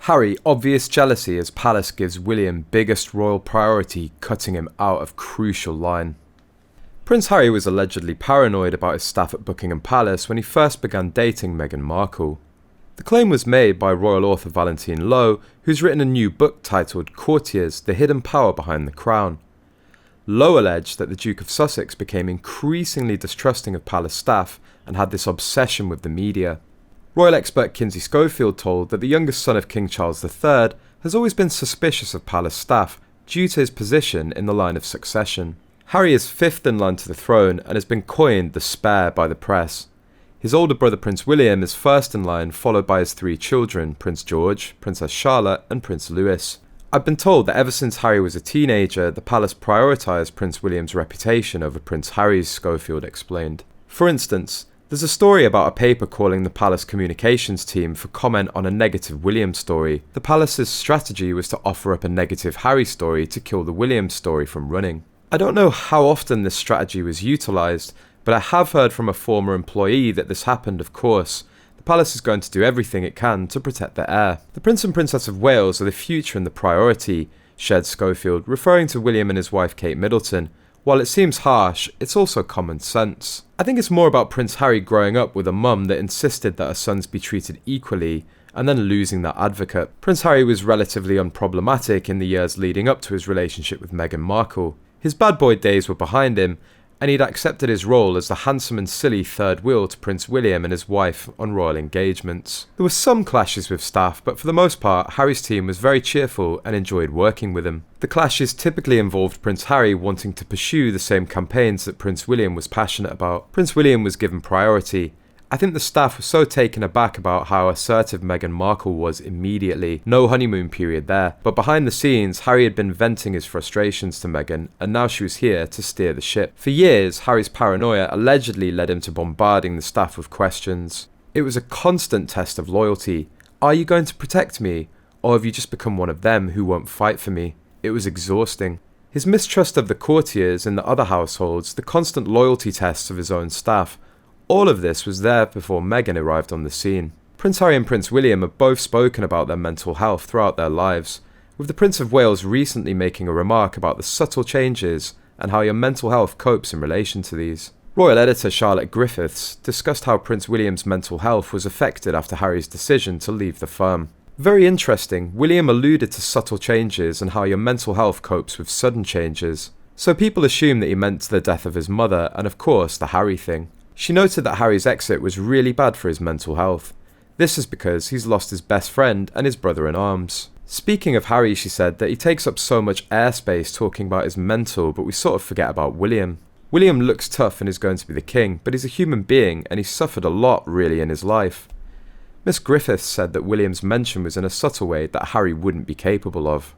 Harry, obvious jealousy as Palace gives William biggest royal priority, cutting him out of crucial line. Prince Harry was allegedly paranoid about his staff at Buckingham Palace when he first began dating Meghan Markle. The claim was made by royal author Valentine Lowe, who's written a new book titled Courtiers: The Hidden Power Behind the Crown. Lowe alleged that the Duke of Sussex became increasingly distrusting of Palace staff and had this obsession with the media. Royal expert Kinsey Schofield told that the youngest son of King Charles III has always been suspicious of Palace staff due to his position in the line of succession. Harry is fifth in line to the throne and has been coined the spare by the press. His older brother Prince William is first in line, followed by his three children, Prince George, Princess Charlotte and Prince Louis. I've been told that ever since Harry was a teenager, the palace prioritised Prince William's reputation over Prince Harry's, Schofield explained. For instance, there's a story about a paper calling the palace communications team for comment on a negative William story. The palace's strategy was to offer up a negative Harry story to kill the William story from running. I don't know how often this strategy was utilised, but I have heard from a former employee that this happened, of course. The palace is going to do everything it can to protect the heir. The Prince and Princess of Wales are the future and the priority, shared Schofield, referring to William and his wife Kate Middleton. While it seems harsh, it's also common sense. I think it's more about Prince Harry growing up with a mum that insisted that her sons be treated equally, and then losing that advocate. Prince Harry was relatively unproblematic in the years leading up to his relationship with Meghan Markle. His bad boy days were behind him, and he'd accepted his role as the handsome and silly third wheel to Prince William and his wife on royal engagements. There were some clashes with staff, but for the most part, Harry's team was very cheerful and enjoyed working with him. The clashes typically involved Prince Harry wanting to pursue the same campaigns that Prince William was passionate about. Prince William was given priority. I think the staff were so taken aback about how assertive Meghan Markle was immediately. No honeymoon period there. But behind the scenes, Harry had been venting his frustrations to Meghan, and now she was here to steer the ship. For years, Harry's paranoia allegedly led him to bombarding the staff with questions. It was a constant test of loyalty. Are you going to protect me? Or have you just become one of them who won't fight for me? It was exhausting. His mistrust of the courtiers in the other households, the constant loyalty tests of his own staff, all of this was there before Meghan arrived on the scene. Prince Harry and Prince William have both spoken about their mental health throughout their lives, with the Prince of Wales recently making a remark about the subtle changes and how your mental health copes in relation to these. Royal editor Charlotte Griffiths discussed how Prince William's mental health was affected after Harry's decision to leave the firm. Very interesting, William alluded to subtle changes and how your mental health copes with sudden changes. So people assume that he meant the death of his mother and of course the Harry thing. She noted that Harry's exit was really bad for his mental health. This is because he's lost his best friend and his brother-in-arms. Speaking of Harry, she said that he takes up so much airspace talking about his mental, but we sort of forget about William. William looks tough and is going to be the king, but he's a human being and he's suffered a lot really in his life. Miss Griffiths said that William's mention was in a subtle way that Harry wouldn't be capable of.